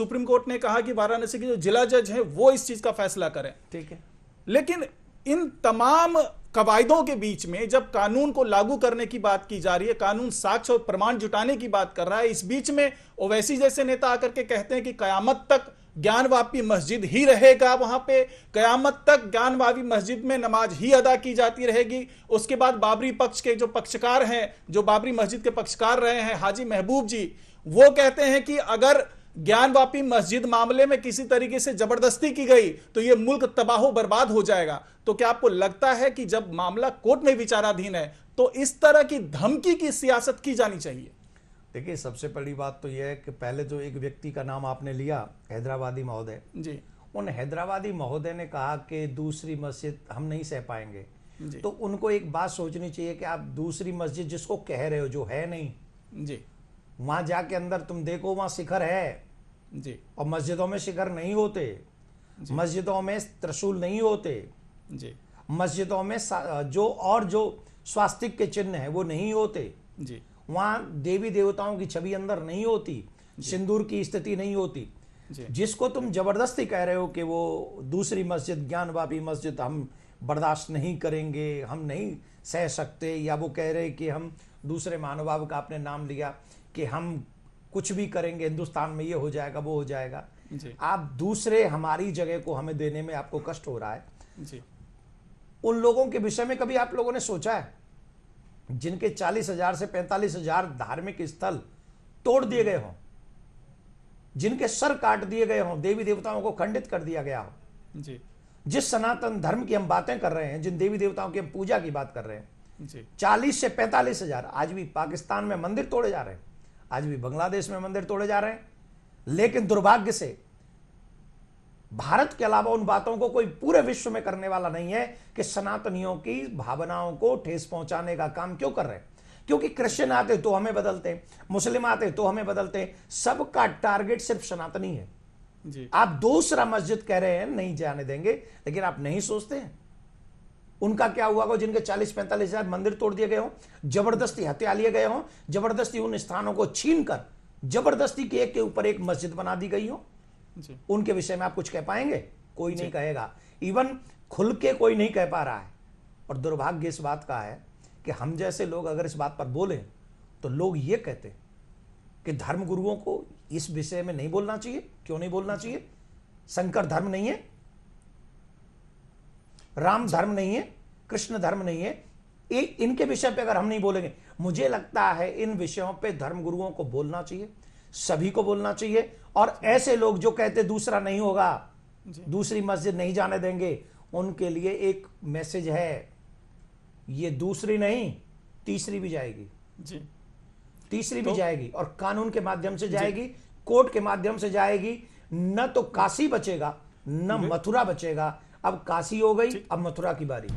Supreme court ने कहा कि वाराणसी के जो जिला जज हैं वो इस चीज का फैसला करें। ठीक है, लेकिन इन तमाम कवायदों के बीच में जब कानून को लागू करने की बात की जा रही है, कानून साक्ष्य और प्रमाण जुटाने की बात कर रहा है, इस बीच में ओवैसी जैसे नेता आकर के कहते हैं कि कयामत तक ज्ञानवापी मस्जिद ही रहेगा, वहां पे कयामत तक ज्ञानवापी मस्जिद में नमाज ही अदा की जाती रहेगी। उसके बाद बाबरी पक्ष के जो पक्षकार हैं, जो बाबरी मस्जिद के पक्षकार रहे हैं, हाजी महबूब जी, वो कहते हैं कि अगर ज्ञानवापी मस्जिद मामले में किसी तरीके से जबरदस्ती की गई तो यह मुल्क तबाह बर्बाद हो जाएगा। तो क्या आपको लगता है कि जब मामला कोर्ट में विचाराधीन है तो इस तरह की धमकी की सियासत की जानी चाहिए? देखिए, सबसे बड़ी बात तो यह है कि पहले जो एक व्यक्ति का नाम आपने लिया, हैदराबादी महोदय जी, उन हैदराबादी महोदय ने कहा कि दूसरी मस्जिद हम नहीं सह पाएंगे। जी, तो उनको एक बात सोचनी चाहिए कि आप दूसरी मस्जिद जिसको कह रहे हो, जो है नहीं, जी, वहां जाके अंदर तुम देखो, वहां शिखर है। जी, और मस्जिदों में शिखर नहीं होते, मस्जिदों में त्रिशूल नहीं होते, जी, मस्जिदों में जो स्वास्तिक के चिन्ह है वो नहीं होते, जी, वहां देवी देवताओं की छवि अंदर नहीं होती, सिंदूर की स्थिति नहीं होती। जी, जिसको तुम जबरदस्ती कह रहे हो कि वो दूसरी मस्जिद, ज्ञानवापी मस्जिद हम बर्दाश्त नहीं करेंगे, हम नहीं सह सकते, या वो कह रहे कि हम दूसरे महानुभाव का आपने नाम लिया कि हम कुछ भी करेंगे, हिंदुस्तान में ये हो जाएगा, वो हो जाएगा। जी, आप दूसरे हमारी जगह को हमें देने में आपको कष्ट हो रहा है। जी, उन लोगों के विषय में कभी आप लोगों ने सोचा है जिनके 40,000 से 45,000 धार्मिक स्थल तोड़ दिए गए हों, जिनके सर काट दिए गए हों, देवी देवताओं को खंडित कर दिया गया हो? जी, जिस सनातन धर्म की हम बातें कर रहे हैं, जिन देवी देवताओं की हम पूजा की बात कर रहे हैं, जी, 40 से 45,000 आज भी पाकिस्तान में मंदिर तोड़े जा रहे हैं, आज भी बांग्लादेश में मंदिर तोड़े जा रहे हैं। लेकिन दुर्भाग्य से भारत के अलावा उन बातों को कोई पूरे विश्व में करने वाला नहीं है कि सनातनियों की भावनाओं को ठेस पहुंचाने का काम क्यों कर रहे हैं। क्योंकि क्रिश्चियन आते तो हमें बदलते, मुस्लिम आते तो हमें बदलते, सबका टारगेट सिर्फ सनातनी है। जी, आप दूसरा मस्जिद कह रहे हैं नहीं जाने देंगे, लेकिन आप नहीं सोचते हैं उनका क्या हुआ को जिनके 40-45,000 मंदिर तोड़ दिए गए हों, जबरदस्ती हत्या लिए गए हों, जबरदस्ती उन स्थानों को छीन कर जबरदस्ती के एक के ऊपर एक मस्जिद बना दी गई हो। जी, उनके विषय में आप कुछ कह पाएंगे? कोई नहीं कहेगा, इवन खुल के कोई नहीं कह पा रहा है। और दुर्भाग्य इस बात का है कि हम जैसे लोग अगर इस बात पर बोले तो लोग ये कहते कि धर्म गुरुओं को इस विषय में नहीं बोलना चाहिए। क्यों नहीं बोलना चाहिए? शंकर धर्म नहीं है, राम धर्म नहीं है, कृष्ण धर्म नहीं है, इनके विषय पे अगर हम नहीं बोलेंगे, मुझे लगता है इन विषयों पे धर्म गुरुओं को बोलना चाहिए, सभी को बोलना चाहिए। और ऐसे लोग जो कहते दूसरा नहीं होगा, दूसरी मस्जिद नहीं जाने देंगे, उनके लिए एक मैसेज है, ये दूसरी नहीं तीसरी भी जाएगी। जी, तीसरी भी जाएगी और कानून के माध्यम से जाएगी, कोर्ट के माध्यम से जाएगी। न तो काशी बचेगा, न मथुरा बचेगा। अब काशी हो गई, अब मथुरा की बारी।